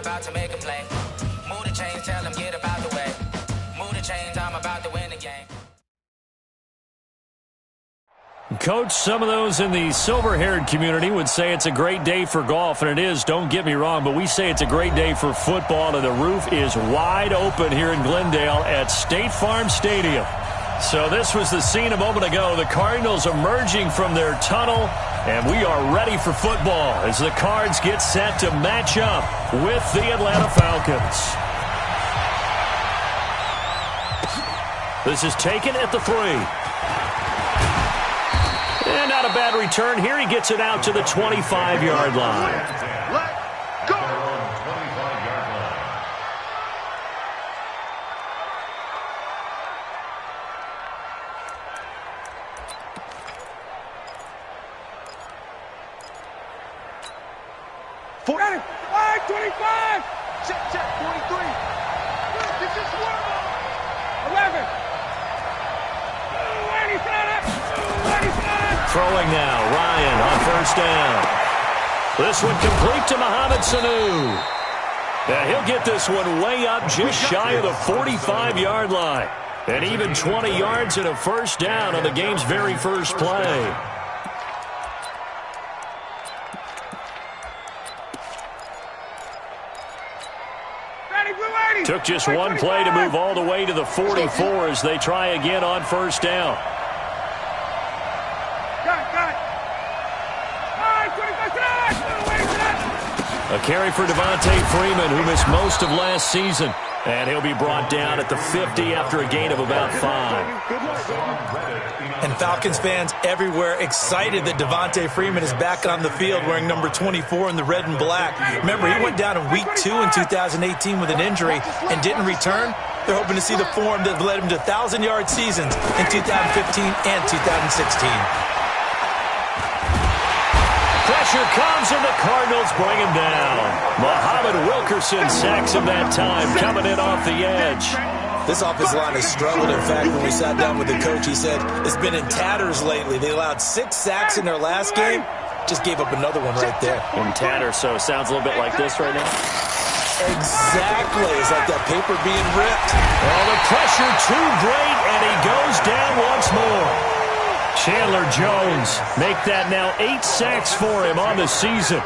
about to make a play. Move the chains, tell them get about the way. Move the chains, I'm about to win the game. Coach, some of those in the silver-haired community would say it's a great day for golf, and it is, don't get me wrong, but we say it's a great day for football, and the roof is wide open here in Glendale at State Farm Stadium. So this was the scene a moment ago, the Cardinals emerging from their tunnel, and we are ready for football as the Cards get set to match up with the Atlanta Falcons. This is taken at the 3. And not a bad return here. He gets it out to the 25-yard line. Let's go! 25-yard line. Ready? 25! Check, 43. This is 11. Throwing now, Ryan on first down. This one complete to Mohamed Sanu. Yeah, he'll get this one way up just shy of the 45-yard line. And even 20 yards and a first down on the game's very first play. Took just one play to move all the way to the 44 as they try again on first down. A carry for Devontae Freeman, who missed most of last season. And he'll be brought down at the 50 after a gain of about 5. And Falcons fans everywhere excited that Devontae Freeman is back on the field wearing number 24 in the red and black. Remember, he went down in week 2 in 2018 with an injury and didn't return. They're hoping to see the form that led him to 1,000-yard seasons in 2015 and 2016. Pressure comes, and the Cardinals bring him down. Muhammad Wilkerson sacks him that time, coming in off the edge. This offensive line has struggled. In fact, when we sat down with the coach, he said it's been in tatters lately. They allowed 6 sacks in their last game. Just gave up another one right there. In tatters, so it sounds a little bit like this right now. Exactly. It's like that paper being ripped. Well, the pressure too great, and he goes down once more. Chandler Jones make that now 8 sacks for him on the season.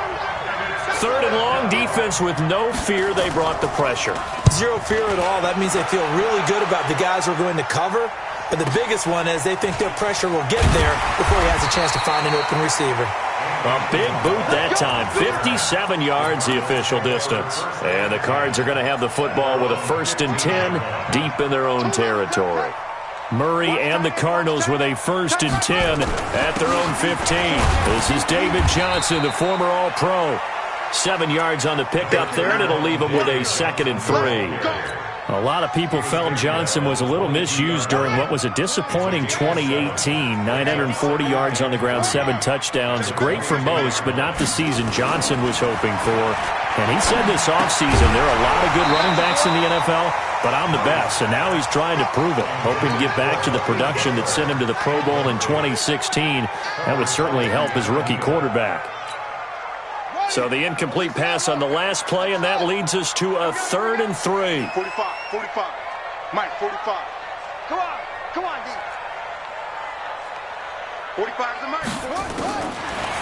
3rd and long, defense with no fear. They brought the pressure. Zero fear at all. That means they feel really good about the guys who are going to cover. But the biggest one is they think their pressure will get there before he has a chance to find an open receiver. A big boot that time. 57 yards the official distance. And the Cards are going to have the football with a 1st and 10 deep in their own territory. Murray and the Cardinals with a 1st and 10 at their own 15. This is David Johnson, the former All-Pro. 7 yards on the pickup there, and it'll leave him with a 2nd and 3. A lot of people felt Johnson was a little misused during what was a disappointing 2018. 940 yards on the ground, 7 touchdowns. Great for most, but not the season Johnson was hoping for. And he said this offseason, there are a lot of good running backs in the NFL, but I'm the best. And now he's trying to prove it, hoping to get back to the production that sent him to the Pro Bowl in 2016. That would certainly help his rookie quarterback. So the incomplete pass on the last play, and that leads us to a 3rd and 3. 45. Mike, 45. Come on, D. 45 is the Mike.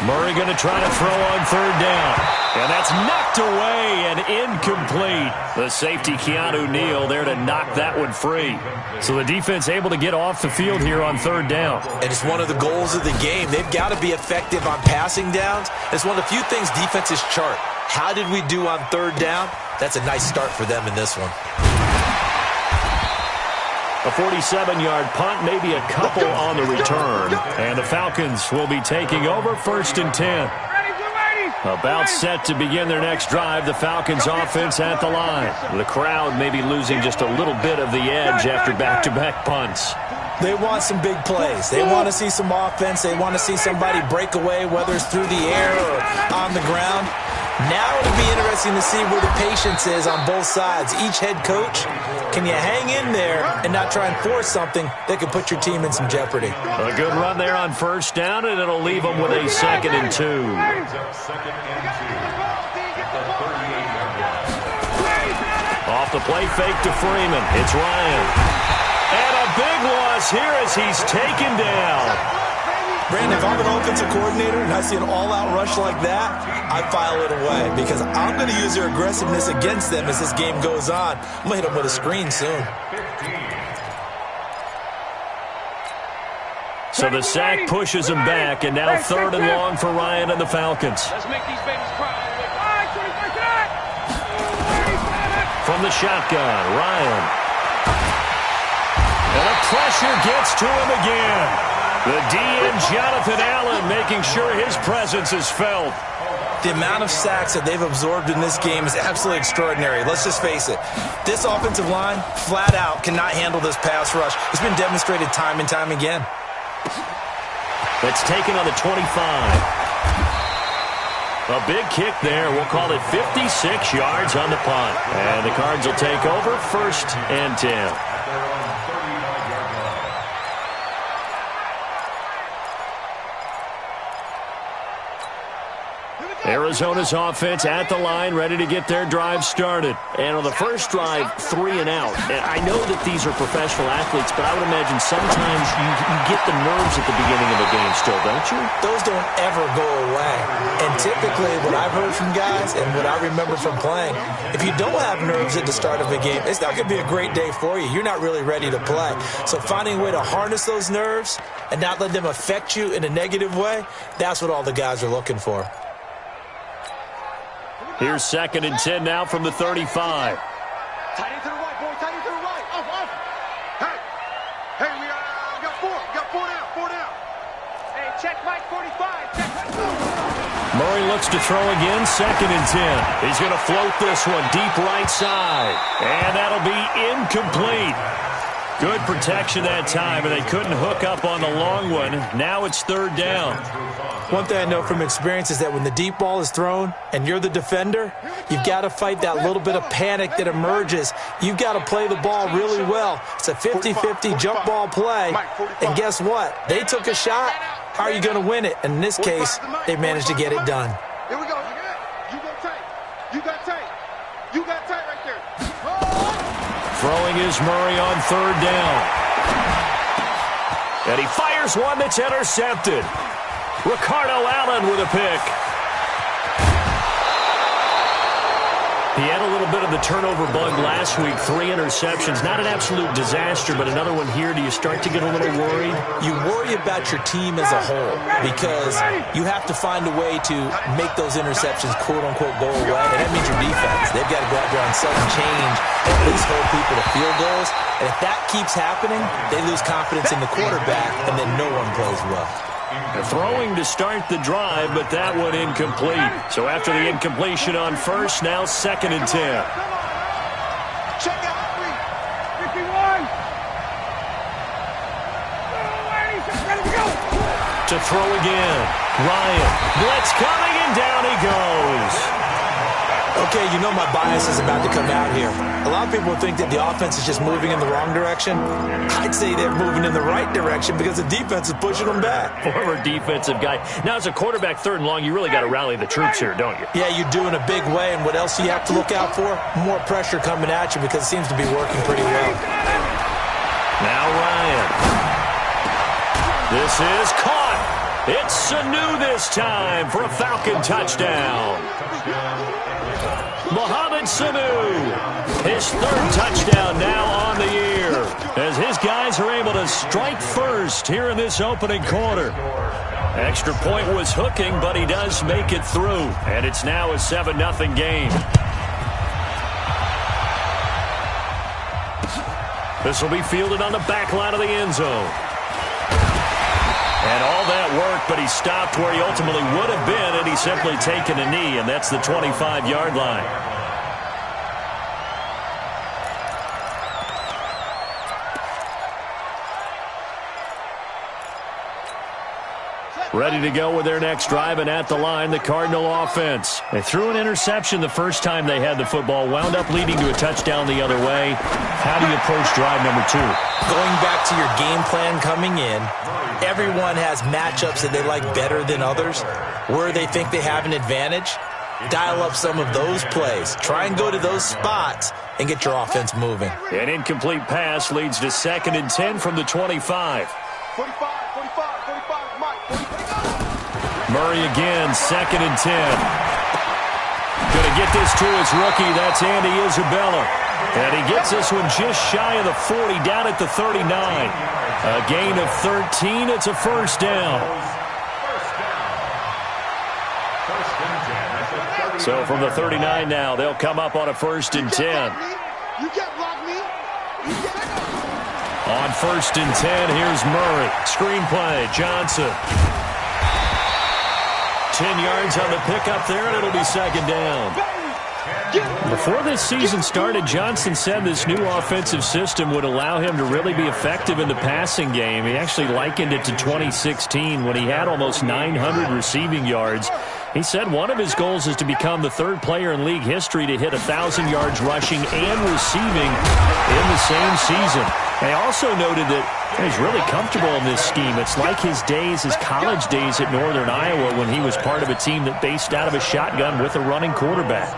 Murray going to try to throw on 3rd down. And that's knocked away and incomplete. The safety, Keanu Neal, there to knock that one free. So the defense able to get off the field here on 3rd down. And it's one of the goals of the game. They've got to be effective on passing downs. It's one of the few things defenses chart. How did we do on 3rd down? That's a nice start for them in this one. A 47-yard punt, maybe a couple on the return. And the Falcons will be taking over 1st and 10. About set to begin their next drive, the Falcons offense at the line. The crowd may be losing just a little bit of the edge after back-to-back punts. They want some big plays. They want to see some offense. They want to see somebody break away, whether it's through the air or on the ground. Now it'll be interesting to see where the patience is on both sides. Each head coach, can you hang in there and not try and force something that could put your team in some jeopardy? A good run there on 1st down, and it'll leave them with a 2nd and 2. the play fake to Freeman. It's Ryan. And a big loss here as he's taken down. Brandon, if I'm an offensive coordinator and I see an all-out rush like that, I file it away because I'm going to use their aggressiveness against them as this game goes on. I'm going to hit them with a screen soon. So the sack pushes him back, and now 3rd and long for Ryan and the Falcons. Let's make these babies cry. From the shotgun, Ryan. And the pressure gets to him again. The DN, Jonathan Allen, making sure his presence is felt. The amount of sacks that they've absorbed in this game is absolutely extraordinary. Let's just face it. This offensive line, flat out, cannot handle this pass rush. It's been demonstrated time and time again. That's taken on the 25. A big kick there. We'll call it 56 yards on the punt. And the Cards will take over 1st and 10. Arizona's offense at the line, ready to get their drive started. And on the first drive, 3 and out. And I know that these are professional athletes, but I would imagine sometimes you get the nerves at the beginning of a game still, don't you? Those don't ever go away. And typically, what I've heard from guys and what I remember from playing, if you don't have nerves at the start of a game, it's not going to be a great day for you. You're not really ready to play. So finding a way to harness those nerves and not let them affect you in a negative way, that's what all the guys are looking for. Here's 2nd and 10 now from the 35. Tight end to the right, boy. Tight end to the right. Off. Hey, we got 4. We got 4 down. 4 down. Hey, check Mike 45. Check Mike. Murray looks to throw again. 2nd and 10. He's going to float this one deep right side. And that'll be incomplete. Good protection that time, and they couldn't hook up on the long one. Now it's 3rd down. One thing I know from experience is that when the deep ball is thrown and you're the defender, you've got to fight that little bit of panic that emerges. You've got to play the ball really well. It's a 50-50 jump ball play. And guess what? They took a shot. How are you going to win it? And in this case, they managed to get it done. Here we go. You go tight. You got tight. You got tight right there. Throwing is Murray on 3rd down. And he fires one that's intercepted. Ricardo Allen with a pick. He had a little bit of the turnover bug last week. 3 interceptions. Not an absolute disaster, but another one here. Do you start to get a little worried? You worry about your team as a whole because you have to find a way to make those interceptions, quote-unquote, go away. And that means your defense. They've got to go out there on sudden change and at least hold people to field goals. And if that keeps happening, they lose confidence in the quarterback, and then no one plays well. Throwing to start the drive, but that one incomplete. So after the incompletion on 1st, now 2nd and 10. Check out 51. Ready to go. To throw again. Ryan. Blitz coming, and down he goes. Okay, you know my bias is about to come out here. A lot of people think that the offense is just moving in the wrong direction. I'd say they're moving in the right direction because the defense is pushing them back. Former defensive guy. Now, as a quarterback 3rd and long, you really got to rally the troops here, don't you? Yeah, you do in a big way. And what else do you have to look out for? More pressure coming at you because it seems to be working pretty well. Now Ryan. This is caught. It's Sanu this time for a Falcon touchdown. Mohamed Sanu, his 3rd touchdown now on the year, as his guys are able to strike first here in this opening quarter. Extra point was hooking, but he does make it through, and it's now a 7-0 game. This will be fielded on the back line of the end zone. And all that work, but he stopped where he ultimately would have been, and he's simply taken a knee, and that's the 25-yard line. Ready to go with their next drive, and at the line, the Cardinal offense. They threw an interception the first time they had the football, wound up leading to a touchdown the other way. How do you approach drive number 2? Going back to your game plan coming in, everyone has matchups that they like better than others, where they think they have an advantage. dial up some of those plays. Try and go to those spots and get your offense moving. An incomplete pass leads to 2nd and 10 from the 25. 45, Mike. 45. Murray again, 2nd and 10. Going to get this to his rookie. That's Andy Isabella. And he gets this one just shy of the 40, down at the 39. A gain of 13. It's a first down. So from the 39 now, they'll come up on a 1st and 10. You can't block me. On 1st and 10, here's Murray. Screenplay, Johnson. 10 yards on the pickup there, and it'll be 2nd down. Before this season started, Johnson said this new offensive system would allow him to really be effective in the passing game. He actually likened it to 2016 when he had almost 900 receiving yards. He said one of his goals is to become the 3rd player in league history to hit 1,000 yards rushing and receiving in the same season. They also noted that he's really comfortable in this scheme. It's like his college days at Northern Iowa when he was part of a team that based out of a shotgun with a running quarterback.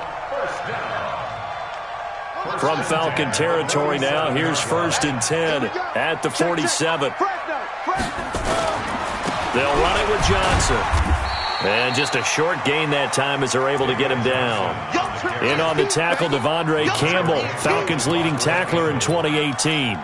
From Falcon territory now, here's 1st and 10 at the 47. They'll run it with Johnson. And just a short gain that time as they're able to get him down. In on the tackle, Devondre Campbell, Falcons leading tackler in 2018.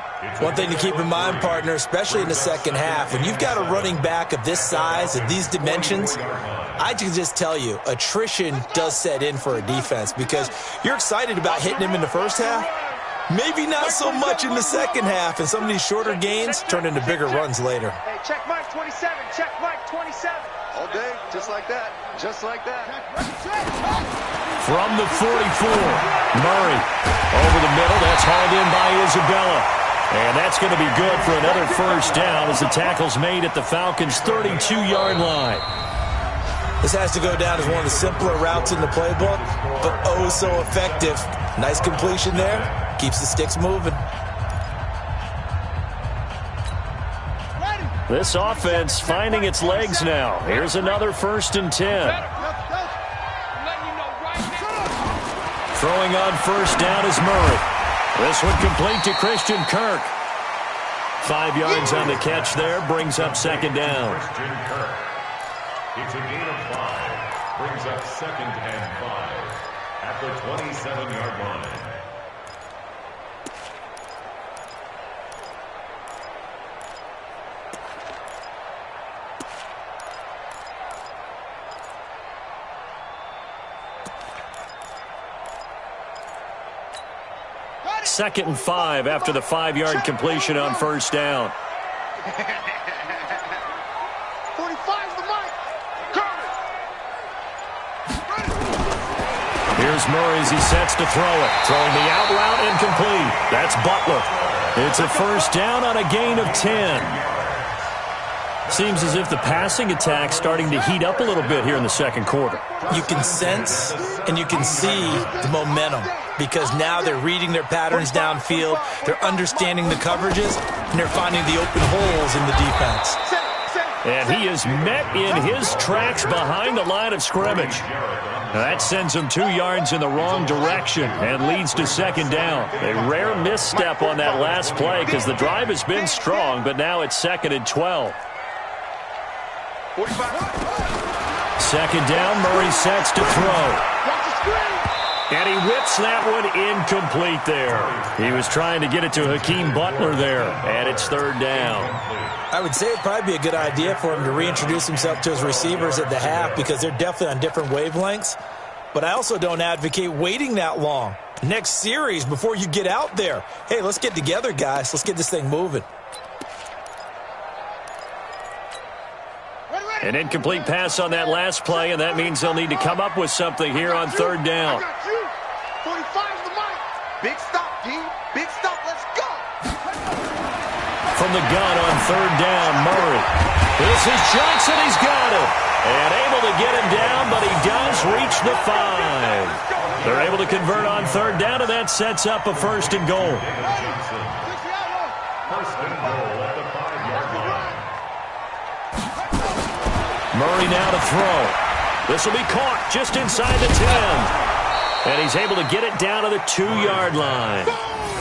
One thing to keep in mind, partner, especially in the second half, when you've got a running back of this size and these dimensions, I can just tell you, attrition does set in for a defense because you're excited about hitting him in the first half. Maybe not so much in the second half, and some of these shorter gains turn into bigger runs later. Hey, check Mike 27, check Mike 27. All day, just like that, just like that. From the 44, Murray over the middle. That's hauled in by Isabella. And that's going to be good for another first down as the tackle's made at the Falcons' 32-yard line. This has to go down as one of the simpler routes in the playbook, but oh so effective. Nice completion there. Keeps the sticks moving. This offense finding its legs now. Here's another 1st and 10. Throwing on 1st down is Murray. This one complete to Christian Kirk. 5 yards on the catch there, brings up 2nd down. Christian Kirk. It's a gain of 5. Brings up 2nd and 5 at the 27-yard line. Second and 5 after the 5-yard completion on 1st down. 45's the mic. Here's Murray as he sets to throw it. Throwing the out route incomplete. That's Butler. It's a first down on a gain of 10. Seems as if the passing attack's starting to heat up a little bit here in the second quarter. You can sense and you can see the momentum because now they're reading their patterns downfield, they're understanding the coverages, and they're finding the open holes in the defense. And he is met in his tracks behind the line of scrimmage. That sends him 2 yards in the wrong direction and leads to 2nd down. A rare misstep on that last play because the drive has been strong, but now it's 2nd and 12. 2nd down, Murray sets to throw. And he whips that one incomplete there. He was trying to get it to Hakeem Butler there, and it's 3rd down. I would say it'd probably be a good idea for him to reintroduce himself to his receivers at the half because they're definitely on different wavelengths. But I also don't advocate waiting that long. Next series before you get out there. Hey, let's get together, guys. Let's get this thing moving. An incomplete pass on that last play, and that means they'll need to come up with something here on 3rd down. 45's the mic. Big stop, D. Big stop. Let's go. From the gun on 3rd down, Murray. This is Johnson. He's got it. And able to get him down, but he does reach the 5. They're able to convert on 3rd down, and that sets up a 1st and goal. First and goal at the 5-yard line. Murray now to throw. This will be caught just inside the 10. And he's able to get it down to the 2-yard line.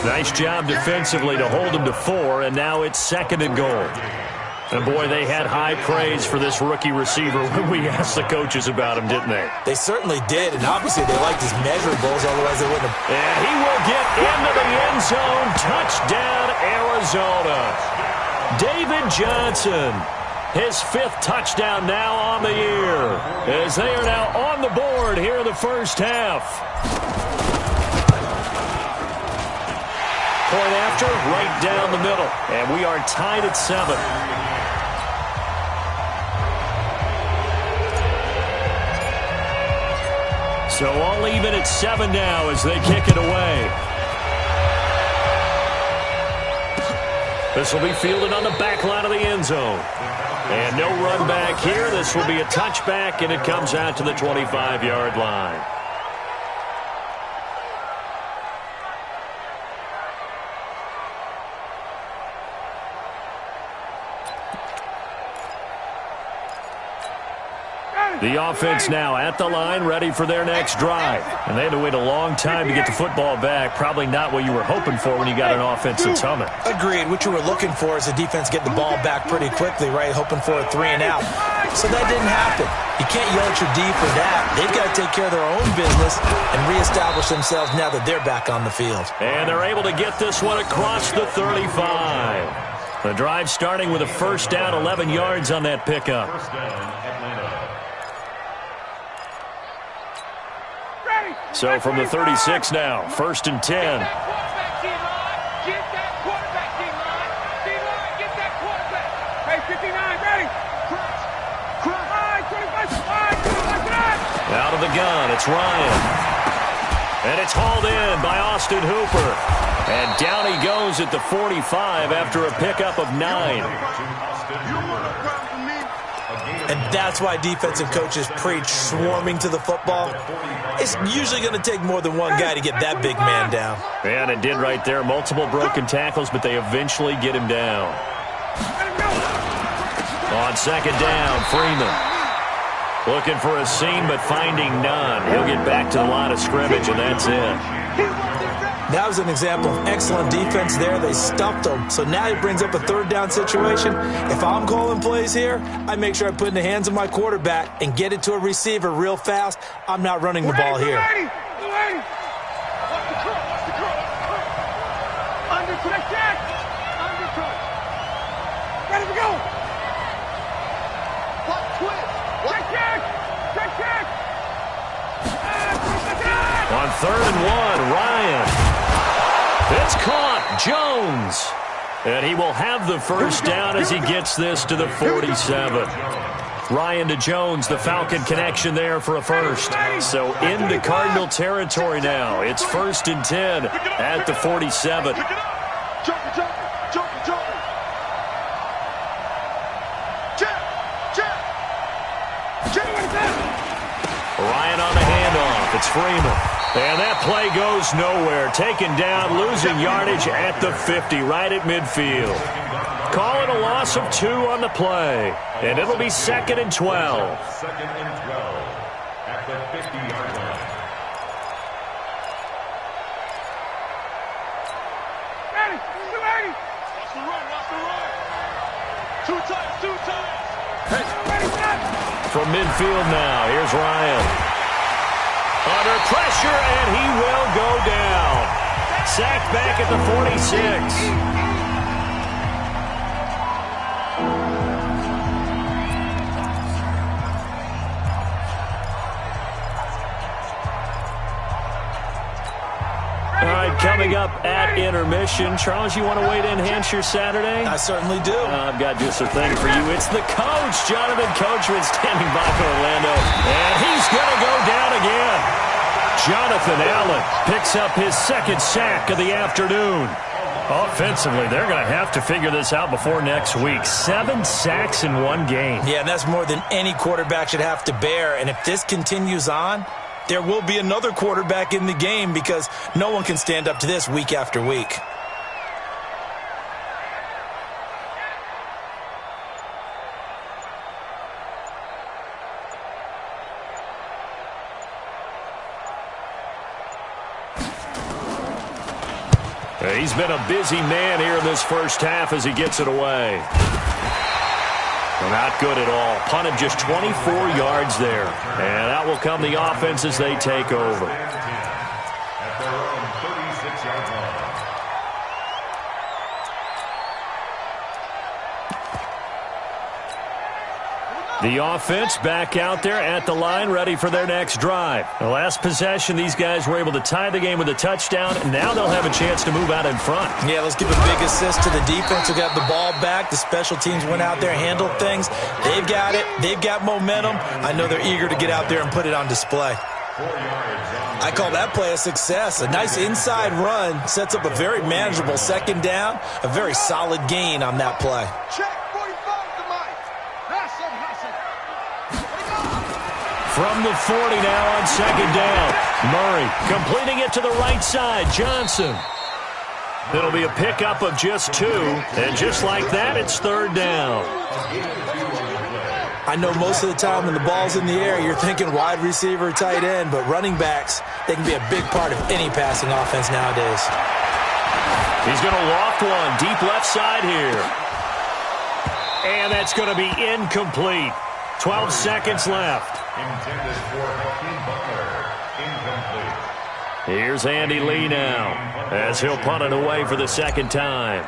Nice job defensively to hold him to 4, and now it's 2nd and goal. And, boy, they had high praise for this rookie receiver when we asked the coaches about him, didn't they? They certainly did, and obviously they liked his measurables, otherwise they wouldn't have. And he will get into the end zone. Touchdown, Arizona. David Johnson, his 5th touchdown now on the year, as they are now on the board here in the first half. Point after, right down the middle, and we are tied at 7. So all even at 7 now as they kick it away. This will be fielded on the back line of the end zone. And no run back here. This will be a touchback, and it comes out to the 25-yard line. The offense now at the line, ready for their next drive. And they had to wait a long time to get the football back. Probably not what you were hoping for when you got an offense that's humming. Agreed. What you were looking for is the defense get the ball back pretty quickly, right? Hoping for a 3 and out. So that didn't happen. You can't yell at your D for that. They've got to take care of their own business and reestablish themselves now that they're back on the field. And they're able to get this one across the 35. The drive starting with a first down, 11 yards on that pickup. First down, Atlanta. So from the 36 now, 1st and 10. Get that quarterback, D-line. D-line, get that quarterback. Hey, 59, ready. Crunch. Crunch. 25. Out of the gun, it's Ryan. And it's hauled in by Austin Hooper. And down he goes at the 45 after a pickup of 9. You want no problem for me? And that's why defensive coaches preach swarming to the football. It's usually going to take more than one guy to get that big man down. And it did right there. Multiple broken tackles, but they eventually get him down. On 2nd down, Freeman. Looking for a seam, but finding none. He'll get back to the line of scrimmage, and that's it. That was an example of excellent defense there. They stuffed him. So now he brings up a 3rd down situation. If I'm calling plays here, I make sure I put it in the hands of my quarterback and get it to a receiver real fast. I'm not running the ball here. Ready. Watch the curl. Under to the check. Under curl. Ready to go. What twist? Check. On 3rd and 1, Ryan. It's caught. Jones. And he will have the first down as he gets this to the 47. Ryan to Jones, the Falcon connection there for a first. So into Cardinal territory now. It's 1st and 10 at the 47. Jump. Ryan on the handoff. It's Freeman. And that play goes nowhere. Taken down, losing yardage at the 50, right at midfield. Call it a loss of 2 on the play. And it'll be 2nd and 12. 2nd and 12 at the 50-yard line. Ready. Watch the run. 2 times. Ready, stop. From midfield now, here's Ryan. Under pressure, and he will go down. Sacked back at the 46. All right, coming up at intermission. Charles, you want to wait to enhance your Saturday? I certainly do. I've got just a thing for you. It's the coach, Jonathan Coachman, standing by for Orlando. And he's going to go down again. Jonathan Allen picks up his 2nd sack of the afternoon. Offensively, they're going to have to figure this out before next week. 7 sacks in one game. Yeah, and that's more than any quarterback should have to bear. And if this continues on, there will be another quarterback in the game because no one can stand up to this week after week. He's been a busy man here in this first half as he gets it away. Not good at all. Punted just 24 yards there. And out will come the offense as they take over. At their own 36-yard line. The offense back out there at the line, ready for their next drive. The last possession, these guys were able to tie the game with a touchdown, and now they'll have a chance to move out in front. Yeah, let's give a big assist to the defense who got the ball back. The special teams went out there, handled things. They've got it. They've got momentum. I know they're eager to get out there and put it on display. I call that play a success. A nice inside run sets up a very manageable second down, a very solid gain on that play. Check 45 to Mike. That's some hustle. From the 40 now on second down. Murray completing it to the right side. Johnson. It'll be a pickup of just 2. And just like that, it's third down. I know most of the time when the ball's in the air, you're thinking wide receiver, tight end, but running backs, they can be a big part of any passing offense nowadays. He's going to loft one deep left side here. And that's going to be incomplete. 12 seconds left. Intended for Hakeem Butler. Incomplete. Here's Andy Lee now as he'll punt it away for the second time.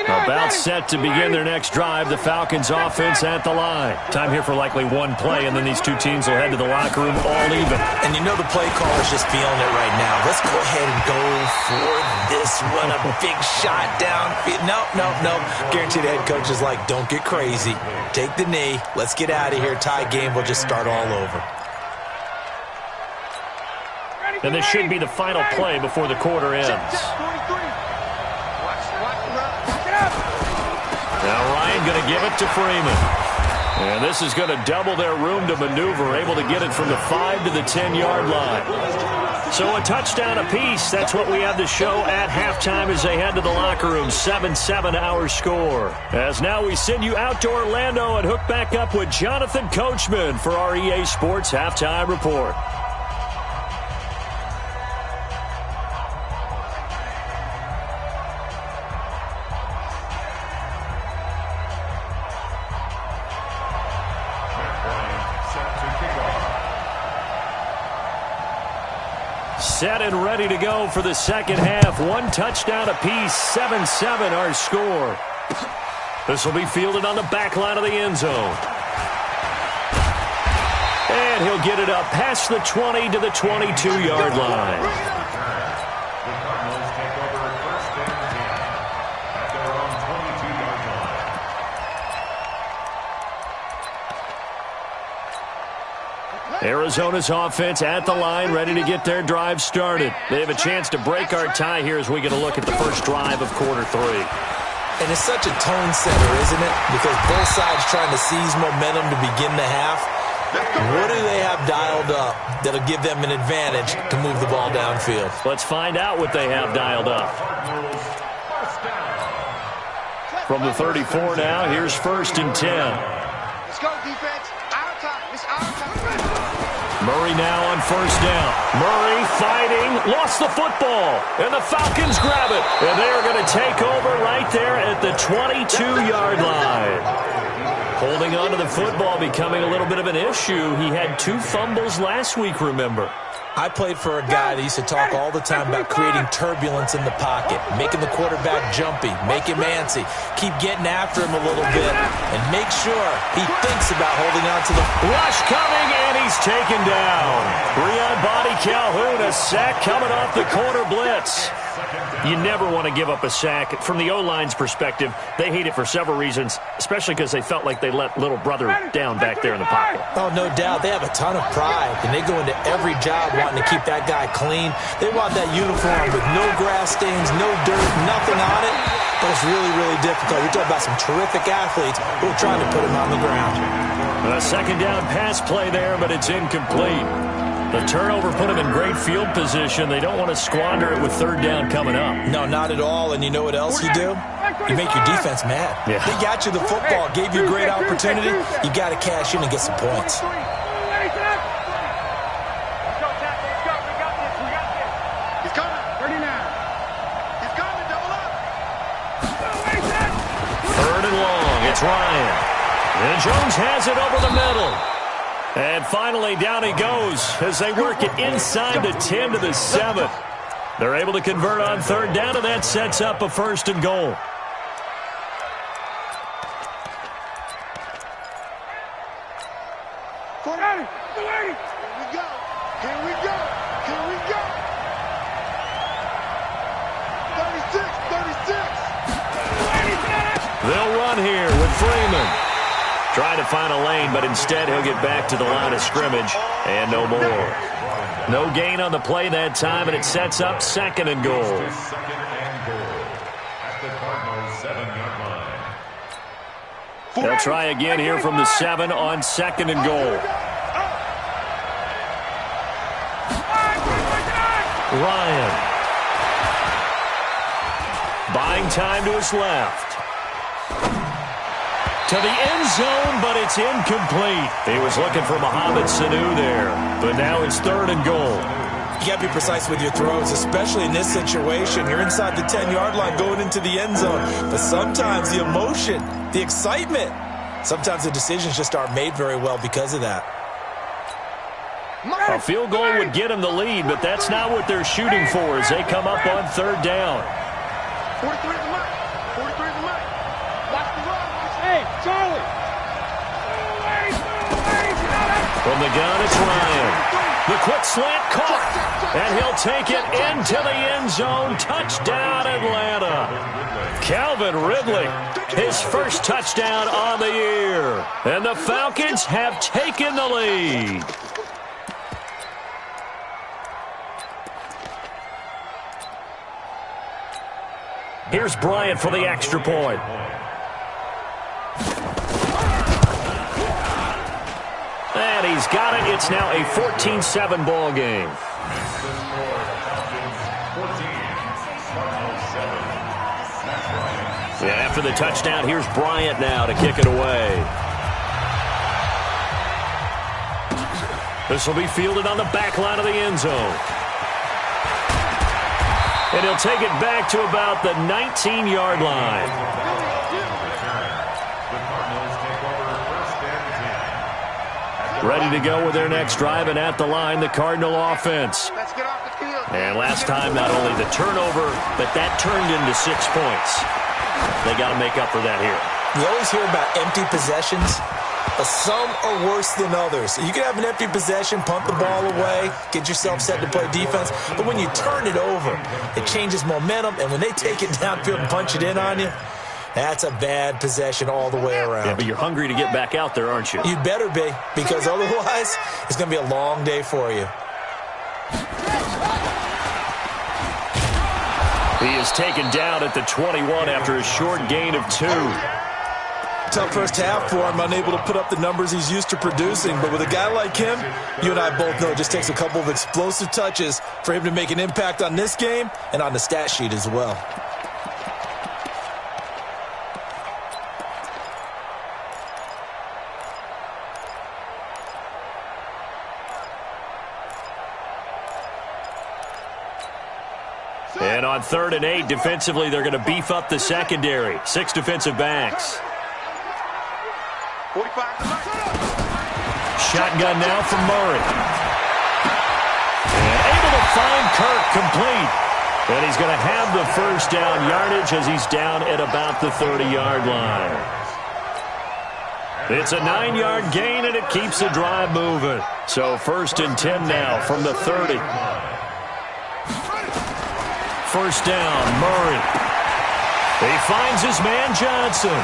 About set to begin their next drive. The Falcons offense at the line. Time here for likely one play, and then these two teams will head to the locker room all even. And you know the play caller's just feeling it right now. Let's go ahead and go for this one. A big shot downfield. No. Guaranteed the head coach is like, don't get crazy. Take the knee. Let's get out of here. Tie game. We'll just start all over. And this should be the final play before the quarter ends. Now Ryan going to give it to Freeman. And this is going to double their room to maneuver, able to get it from the 5 to the 10-yard line. So a touchdown apiece. That's what we have to show at halftime as they head to the locker room. 7-7 our score. As now we send you out to Orlando and hook back up with Jonathan Coachman for our EA Sports Halftime Report. Set and ready to go for the second half. One touchdown apiece, 7-7 our score. This will be fielded on the back line of the end zone. And he'll get it up past the 20 to the 22-yard line. Arizona's offense at the line, ready to get their drive started. They have a chance to break our tie here as we get a look at the first drive of quarter 3. And it's such a tone setter, isn't it? Because both sides trying to seize momentum to begin the half. What do they have dialed up that'll give them an advantage to move the ball downfield? Let's find out what they have dialed up. From the 34 now, here's 1st and 10. Let's go, defense. Our time. It's our time. Murray now on 1st down. Murray fighting, lost the football, and the Falcons grab it. And they're going to take over right there at the 22-yard line. Holding on to the football becoming a little bit of an issue. He had 2 fumbles last week, remember. I played for a guy that used to talk all the time about creating turbulence in the pocket, making the quarterback jumpy, make him antsy, keep getting after him a little bit, and make sure he thinks about holding on to the rush coming, and he's taken down. Breon Body Calhoun, a sack coming off the corner blitz. You never want to give up a sack. From the O-line's perspective, they hate it for several reasons, especially because they felt like they let little brother down back there in the pocket. Oh, no doubt. They have a ton of pride, and they go into every job wanting to keep that guy clean. They want that uniform with no grass stains, no dirt, nothing on it. But it's really, really difficult. You're talking about some terrific athletes who are trying to put him on the ground. A second down pass play there, but it's incomplete. The turnover put them in great field position. They don't want to squander it with third down coming up. No, not at all. And you know what else you do? You make your defense mad. Yeah. They got you the football, gave you a great opportunity. You got to cash in and get some points. Let's go, Tackle. Let's go. We got this. We got this. He's coming. 39. He's coming. Double up. Third and long. It's Ryan. And Jones has it over the middle. And finally, down he goes as they work it inside the 10 to the 7. They're able to convert on third down, and that sets up a first and goal. Here we go. Here we go. Here we go. 36. They'll run here with Freeman. Trying to find a lane, but instead he'll get back to the line of scrimmage and no more. No gain on the play that time, and it sets up second and goal. Second and goal at the Cardinals' 7-yard line. They'll try again here from the 7 on second and goal. Ryan. Buying time to his left. To the end zone, but it's incomplete. He was looking for Mohamed Sanu there, but now it's third and goal. You got to be precise with your throws, especially in this situation. You're inside the 10-yard line going into the end zone. But sometimes the emotion, the excitement, sometimes the decisions just aren't made very well because of that. A field goal would get him the lead, but that's not what they're shooting for as they come up on third down. 43 is the mic. 43 is the mic. Watch the run. Hey, Charlie. From the gun, it's Ryan. The quick slant caught, and he'll take it into the end zone. Touchdown, Atlanta. Calvin Ridley, his first touchdown on the year. And the Falcons have taken the lead. Here's Bryant for the extra point. And he's got it. It's now a 14-7 ball game. Yeah, after the touchdown, here's Bryant now to kick it away. This will be fielded on the back line of the end zone. And he'll take it back to about the 19-yard line. Ready to go with their next drive, and at the line, the Cardinal offense. Let's get off the field. And last time, not only the turnover, but that turned into 6 points. They got to make up for that here. You always hear about empty possessions, but some are worse than others. You can have an empty possession, punt the ball away, get yourself set to play defense, but when you turn it over, it changes momentum, and when they take it downfield and punch it in on you, that's a bad possession all the way around. Yeah, but you're hungry to get back out there, aren't you? You'd better be, because otherwise, it's going to be a long day for you. He is taken down at the 21 after a short gain of 2. Tough first half for him, unable to put up the numbers he's used to producing. But with a guy like him, you and I both know it just takes a couple of explosive touches for him to make an impact on this game and on the stat sheet as well. And on 3rd and 8, defensively, they're going to beef up the secondary. 6 defensive backs. 45 to the Shotgun now from Murray. And able to find Kirk complete. And he's going to have the first down yardage as he's down at about the 30-yard line. It's a 9-yard gain, and it keeps the drive moving. So 1st and 10 now from the 30. 1st down, Murray. He finds his man, Johnson.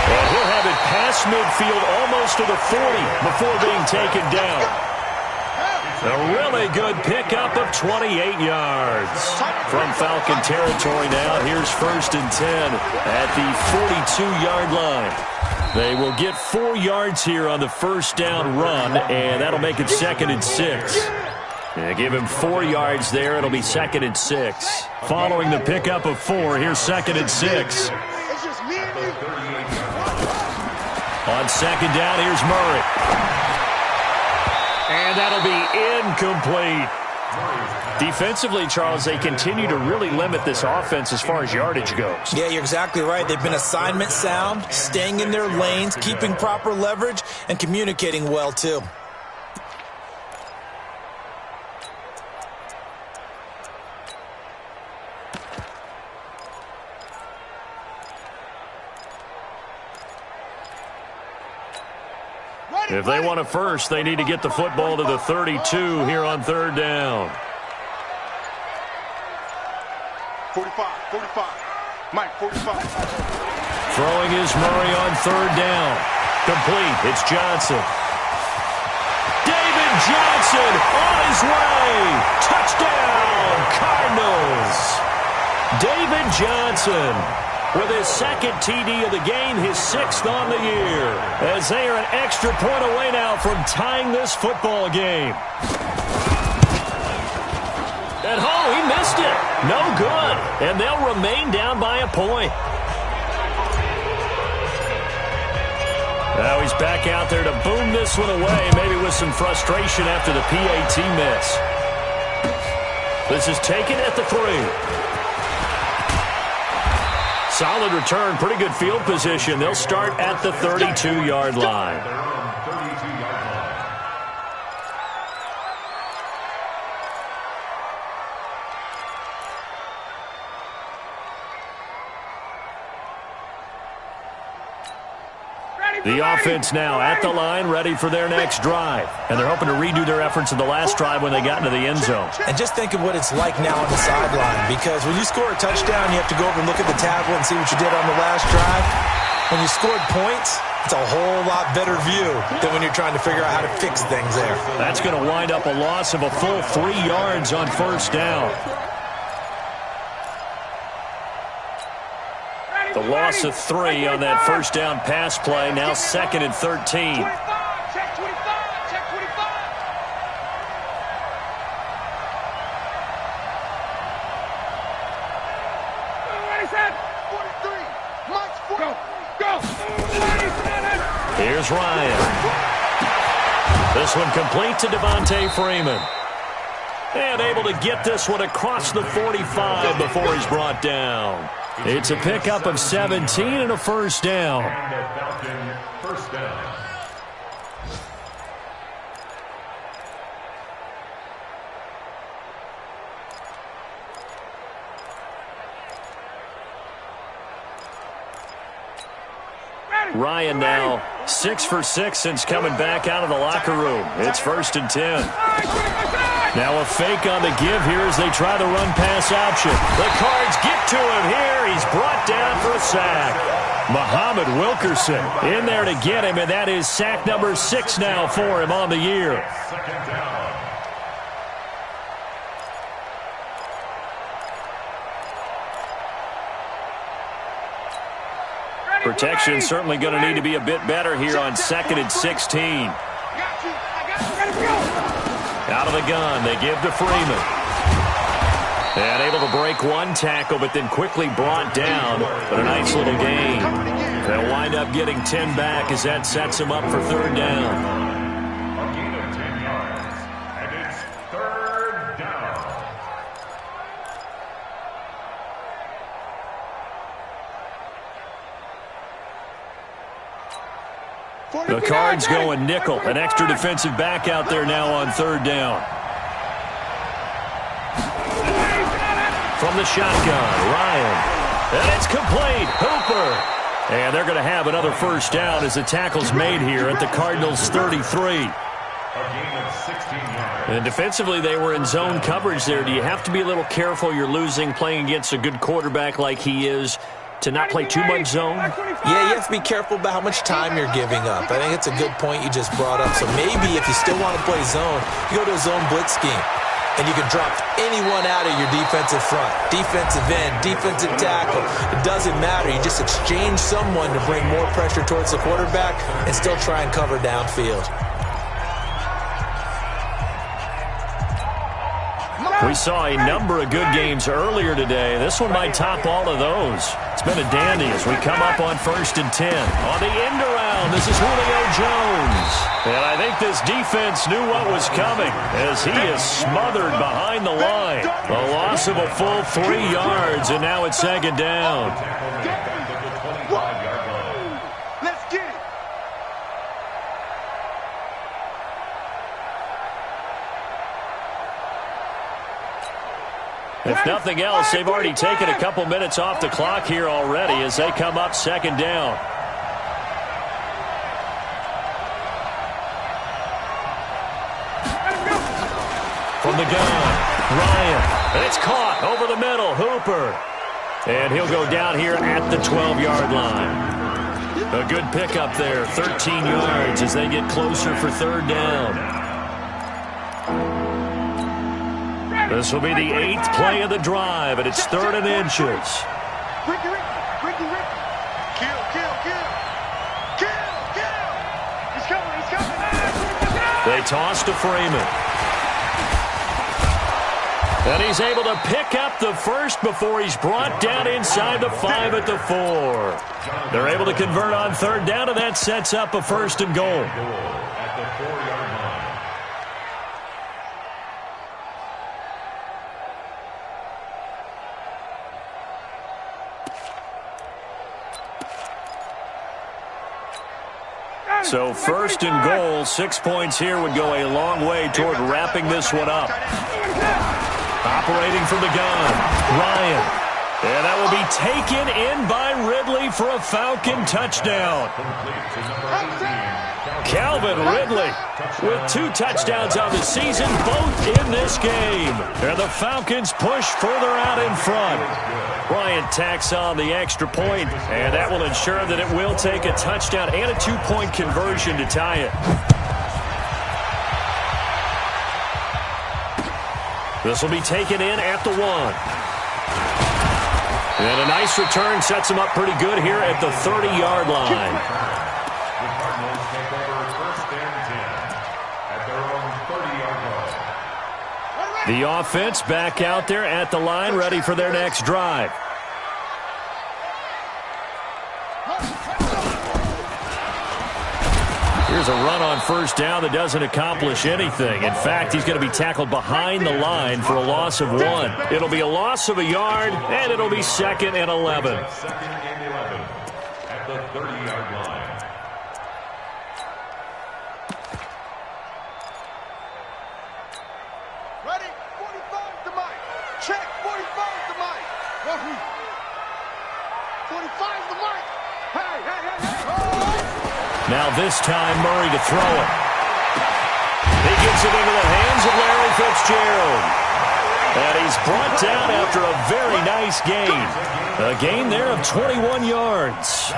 And he'll have it past midfield almost to the 40 before being taken down. A really good pickup of 28 yards. From Falcon territory now, here's 1st and 10 at the 42-yard line. They will get 4 yards here on the 1st down run, and that'll make it 2nd and 6. Give him 4 yards there. It'll be 2nd and 6. Following the pickup of 4, here's 2nd and 6. On 2nd down, here's Murray. And that'll be incomplete. Defensively, Charles, they continue to really limit this offense as far as yardage goes. Yeah, you're exactly right. They've been assignment sound, staying in their lanes, keeping proper leverage, and communicating well, too. If they want a first, they need to get the football to the 32 here on 3rd down. 45. Mike, 45. Throwing is Murray on 3rd down. Complete. It's Johnson. David Johnson on his way. Touchdown, Cardinals. David Johnson with his 2nd TD of the game, his 6th on the year, as they are an extra point away now from tying this football game. And he missed it. No good. And they'll remain down by a point. Now he's back out there to boom this one away, maybe with some frustration after the PAT miss. This is taken at the 3. Solid return, pretty good field position. They'll start at the 32-yard line. The offense now at the line, ready for their next drive. And they're hoping to redo their efforts in the last drive when they got into the end zone. And just think of what it's like now on the sideline, because when you score a touchdown, you have to go over and look at the tablet and see what you did on the last drive. When you scored points, it's a whole lot better view than when you're trying to figure out how to fix things there. That's going to wind up a loss of a full 3 yards on 1st down. The loss of 3 on that 1st down pass play. Now 2nd and 13. Check 25. Ready, set. 43. Mike's 43. Go. Here's Ryan. This one complete to Devontae Freeman. And able to get this one across the 45 before he's brought down. It's a pickup of 17 and a 1st down. And the Falcon 1st down. Ryan now 6 for 6 since coming back out of the locker room. It's 1st and 10. Now a fake on the give here as they try the run-pass option. The Cards get to him here. He's brought down for a sack. Muhammad Wilkerson in there to get him, and that is sack number 6 now for him on the year. 2nd down. Protection certainly going to need to be a bit better here on 2nd and 16. Out of the gun, they give to Freeman. And able to break one tackle, but then quickly brought down. But a nice little gain. They'll wind up getting 10 back as that sets them up for 3rd down. A gain of 10 yards. And it's 3rd down. The Cards going nickel. An extra defensive back out there now on 3rd down. From the shotgun, Ryan. And it's complete. Hooper. And they're going to have another first down as the tackle's made here at the Cardinals' 33. And defensively, they were in zone coverage there. Do you have to be a little careful? You're losing, playing against a good quarterback like he is, to not play too much zone? Yeah, you have to be careful about how much time you're giving up. I think it's a good point you just brought up. So maybe if you still want to play zone, you go to a zone blitz scheme. And you can drop anyone out of your defensive front. Defensive end, defensive tackle. It doesn't matter. You just exchange someone to bring more pressure towards the quarterback and still try and cover downfield. We saw a number of good games earlier today. This one might top all of those. It's been a dandy as we come up on 1st and 10. On the end around, this is Julio Jones. And I think this defense knew what was coming as he is smothered behind the line. A loss of a full 3 yards, and now it's 2nd down. Let's get it. If nothing else, they've already taken a couple minutes off the clock here already as they come up 2nd down. From the gun, Ryan. And it's caught over the middle, Hooper. And he'll go down here at the 12-yard line. A good pickup there, 13 yards as they get closer for 3rd down. This will be the 8th play of the drive, and it's 3rd and inches. Ricky. Kill. He's coming. They toss to Freeman. And he's able to pick up the first before he's brought down inside the 5 at the 4. They're able to convert on 3rd down, and that sets up a 1st and goal. At the 4-yard line. So 1st and goal, 6 points here would go a long way toward wrapping this one up. Operating from the gun, Ryan. And that will be taken in by Ridley for a Falcon touchdown. Calvin Ridley with 2 touchdowns on the season, both in this game. And the Falcons push further out in front. Bryant tacks on the extra point, and that will ensure that it will take a touchdown and a 2-point conversion to tie it. This will be taken in at the 1. And a nice return sets him up pretty good here at the 30-yard line. The Cardinals take over 1st and 10 at their own 30-yard line. The offense back out there at the line, ready for their next drive. Here's a run on 1st down that doesn't accomplish anything. In fact, he's going to be tackled behind the line for a loss of 1. It'll be a loss of a yard, and it'll be 2nd and 11. 2nd and 11 at the 30-yard line. Ready? 45 to Mike. Check. 45 to Mike. 45 to Mike. Hey. Now this time, Murray to throw it. He gets it into the hands of Larry Fitzgerald. And he's brought down after a very nice gain. A gain there of 21 yards.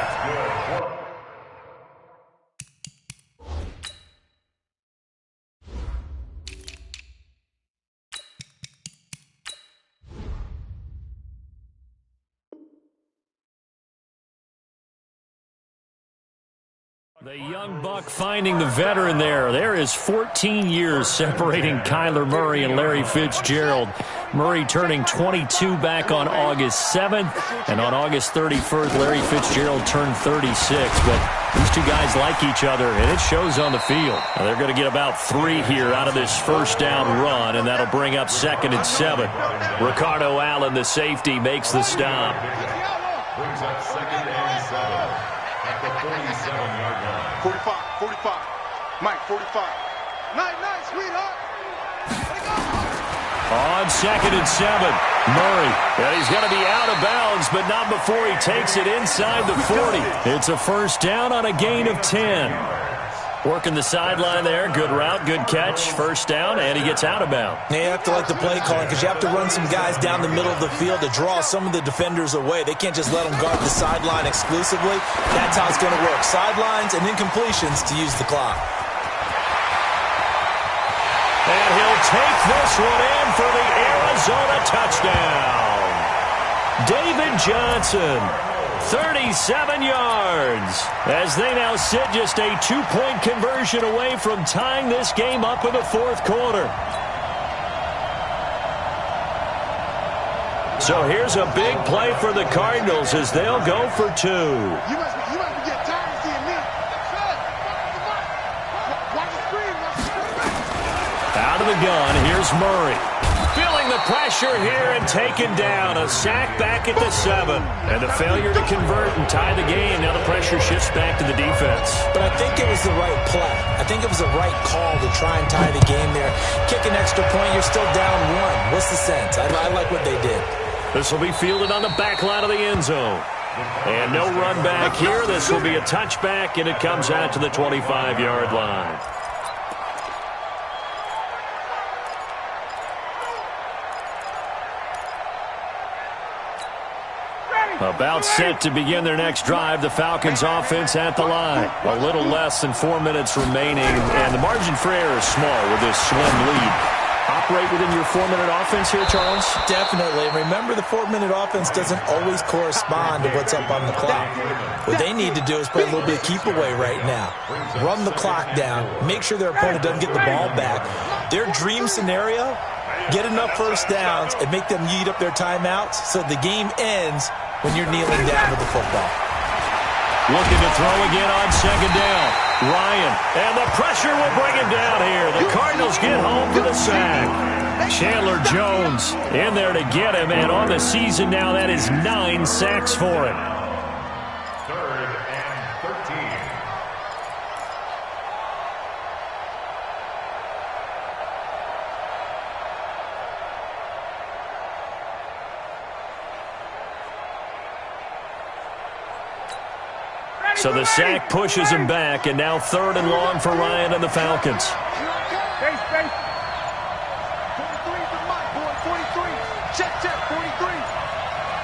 The young buck finding the veteran there. There is 14 years separating Kyler Murray and Larry Fitzgerald. Murray turning 22 back on August 7th. And on August 31st, Larry Fitzgerald turned 36. But these two guys like each other, and it shows on the field. Now they're going to get about 3 here out of this 1st down run, and that'll bring up 2nd and 7. Ricardo Allen, the safety, makes the stop. Brings up 2nd and 7 at the 47-yard line. 45. Mike, 45. Nice, sweetheart. On 2nd and 7, Murray, and he's going to be out of bounds, but not before he takes it inside the 40. It's a first down on a gain of 10. Working the sideline there. Good route, good catch. First down, and he gets out of bounds. You have to like the play calling because you have to run some guys down the middle of the field to draw some of the defenders away. They can't just let them guard the sideline exclusively. That's how it's going to work. Sidelines and incompletions to use the clock. And he'll take this one in for the Arizona touchdown. David Johnson, 37 yards, as they now sit just a 2-point conversion away from tying this game up in the fourth quarter. So here's a big play for the Cardinals as they'll go for 2. You must be getting tired of seeing me. Watch the screen. Out of the gun, here's Murray. Feeling the pressure here and taken down. A sack back at the 7. And a failure to convert and tie the game. Now the pressure shifts back to the defense. But I think it was the right play. I think it was the right call to try and tie the game there. Kick an extra point, you're still down 1. What's the sense? I like what they did. This will be fielded on the back line of the end zone. And no run back here. This will be a touchback, and it comes out to the 25-yard line. About set to begin their next drive. The Falcons offense at the line. A little less than 4 minutes remaining, and the margin for error is small with this slim lead. Operate within your 4-minute offense here, Charles? Definitely. Remember, the 4-minute offense doesn't always correspond to what's up on the clock. What they need to do is play a little bit of keep away right now. Run the clock down. Make sure their opponent doesn't get the ball back. Their dream scenario, get enough first downs and make them eat up their timeouts so the game ends when you're kneeling down with the football. Looking to throw again on second down. Ryan, and the pressure will bring him down here. The Cardinals get home for the sack. Chandler Jones in there to get him, and on the season now, that is 9 sacks for him. 3rd and 13. So the sack pushes him back, and now 3rd and long for Ryan and the Falcons. Space. 43 for Mike, boy. 43. Check, 43.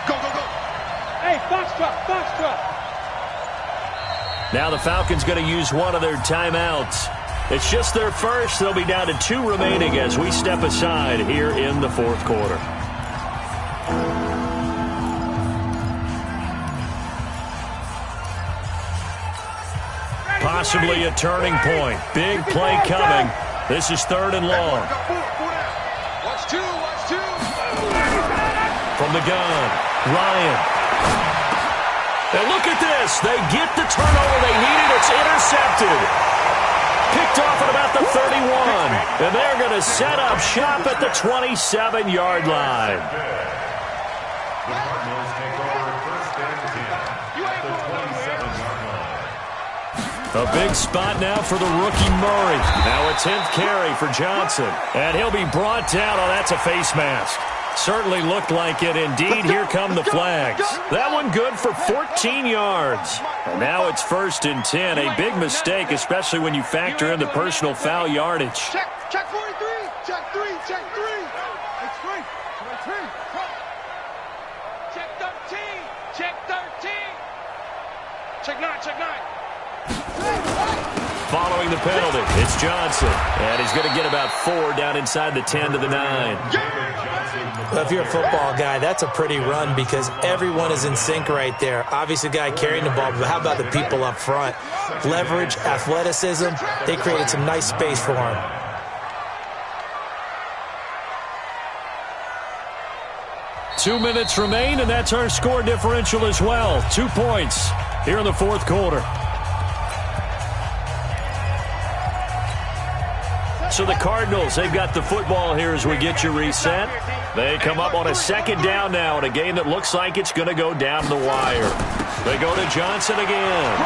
Go. Hey, Foxtrot. Now the Falcons going to use one of their timeouts. It's just their first. They'll be down to 2 remaining as we step aside here in the fourth quarter. Possibly a turning point. Big play coming. This is 3rd and long. Watch two. From the gun, Ryan. And look at this. They get the turnover they needed. It's intercepted. Picked off at about the 31. And they're going to set up shop at the 27-yard line. The Cardinals take over 1st and 10 at the 27-yard line. A big spot now for the rookie Murray. Now a 10th carry for Johnson. And he'll be brought down. Oh, that's a face mask. Certainly looked like it. Indeed, here come the flags. That one good for 14 yards. And now it's 1st and 10. A big mistake, especially when you factor in the personal foul yardage. Check 43. Check 3. Check 3. Check 13. Check 13. Check 9. Following the penalty, it's Johnson. And he's going to get about 4 down inside the 10 to the 9. Well, if you're a football guy, that's a pretty run because everyone is in sync right there. Obviously, the guy carrying the ball, but how about the people up front? Leverage, athleticism, they created some nice space for him. Two minutes remain, and that's our score differential as well. 2 points here in the fourth quarter. So the Cardinals, they've got the football here as we get you reset. They come up on a 2nd down now in a game that looks like it's going to go down the wire. They go to Johnson again.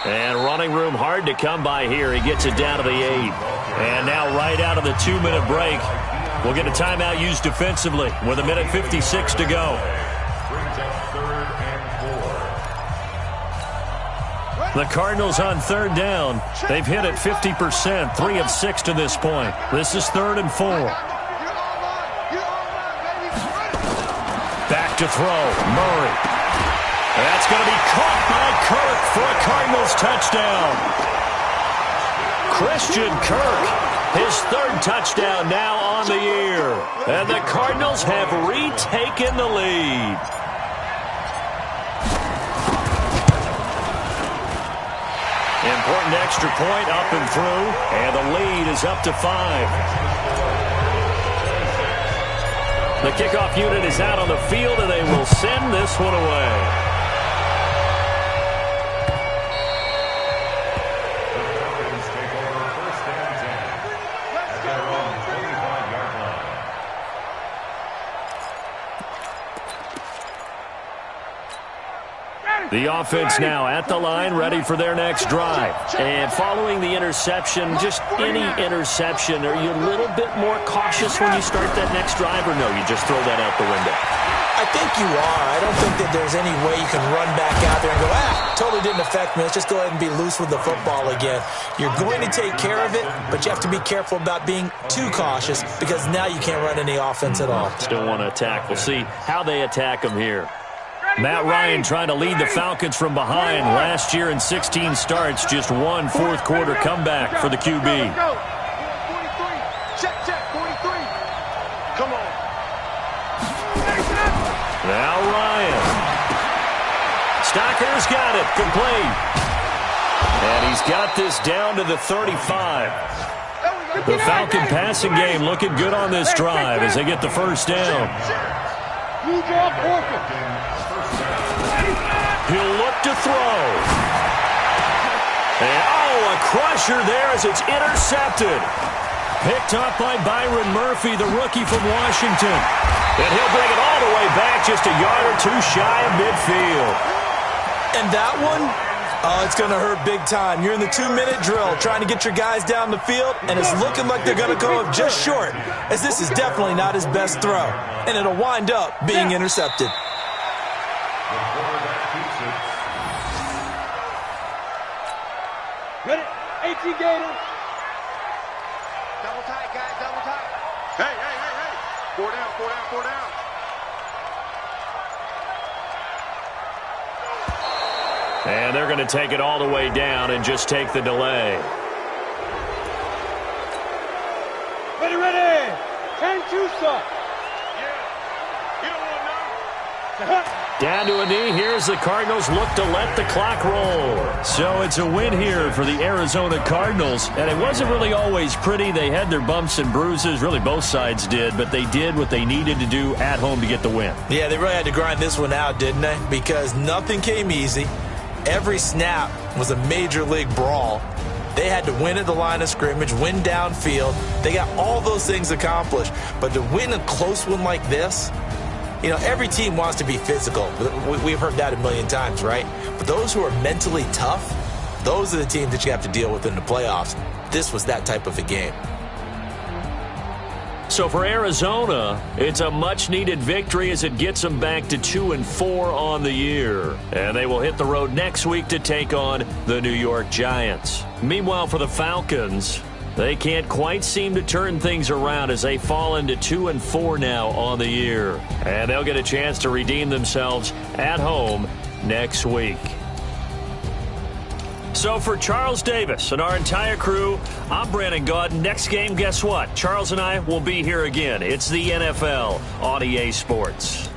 And running room hard to come by here. He gets it down to the 8. And now right out of the 2-minute break, We'll get a timeout used defensively with 1:56 to go. Brings up 3rd and 4. The Cardinals on 3rd down. They've hit it 50%, 3 of 6 to this point. This is 3rd and 4. Back to throw, Murray. That's going to be caught by Kirk for a Cardinals touchdown. Christian Kirk, his 3rd touchdown now on the year. And the Cardinals have retaken the lead. Important extra point up and through, and the lead is up to 5. The kickoff unit is out on the field, and they will send this one away. The offense now at the line, ready for their next drive. And following the interception, just any interception, are you a little bit more cautious when you start that next drive, or no, you just throw that out the window? I think you are. I don't think that there's any way you can run back out there and go, totally didn't affect me. Let's just go ahead and be loose with the football again. You're going to take care of it, but you have to be careful about being too cautious because now you can't run any offense at all. Still want to attack. We'll see how they attack them here. Matt Ryan trying to lead the Falcons from behind. Last year in 16 starts, just one fourth-quarter comeback for the QB. 43. Check, 43. Come on. Now Ryan. Stocker's got it. Complete. And he's got this down to the 35. The Falcon passing game looking good on this drive as they get the first down. He'll look to throw. And, a crusher there as it's intercepted. Picked up by Byron Murphy, the rookie from Washington. And he'll bring it all the way back just a yard or two shy of midfield. And that one, it's going to hurt big time. You're in the 2-minute drill trying to get your guys down the field, and it's looking like they're going to go up just short, as this is definitely not his best throw. And it'll wind up being intercepted. Ready? ATG Gator. Double tight, guys, double tight. Hey. 4 down. And they're going to take it all the way down and just take the delay. Ready. 10-2 suck. Yeah. You don't want to know. Down to a knee. Here's the Cardinals look to let the clock roll. So it's a win here for the Arizona Cardinals. And it wasn't really always pretty. They had their bumps and bruises. Really, both sides did. But they did what they needed to do at home to get the win. Yeah, they really had to grind this one out, didn't they? Because nothing came easy. Every snap was a major league brawl. They had to win at the line of scrimmage, win downfield. They got all those things accomplished. But to win a close one like this, every team wants to be physical. We've heard that a million times, right? But those who are mentally tough, those are the teams that you have to deal with in the playoffs. This was that type of a game. So for Arizona, it's a much-needed victory as it gets them back to 2-4 on the year. And they will hit the road next week to take on the New York Giants. Meanwhile, for the Falcons, they can't quite seem to turn things around as they fall into 2-4 now on the year. And they'll get a chance to redeem themselves at home next week. So for Charles Davis and our entire crew, I'm Brandon Gaudin. Next game, guess what? Charles and I will be here again. It's the NFL on EA Sports.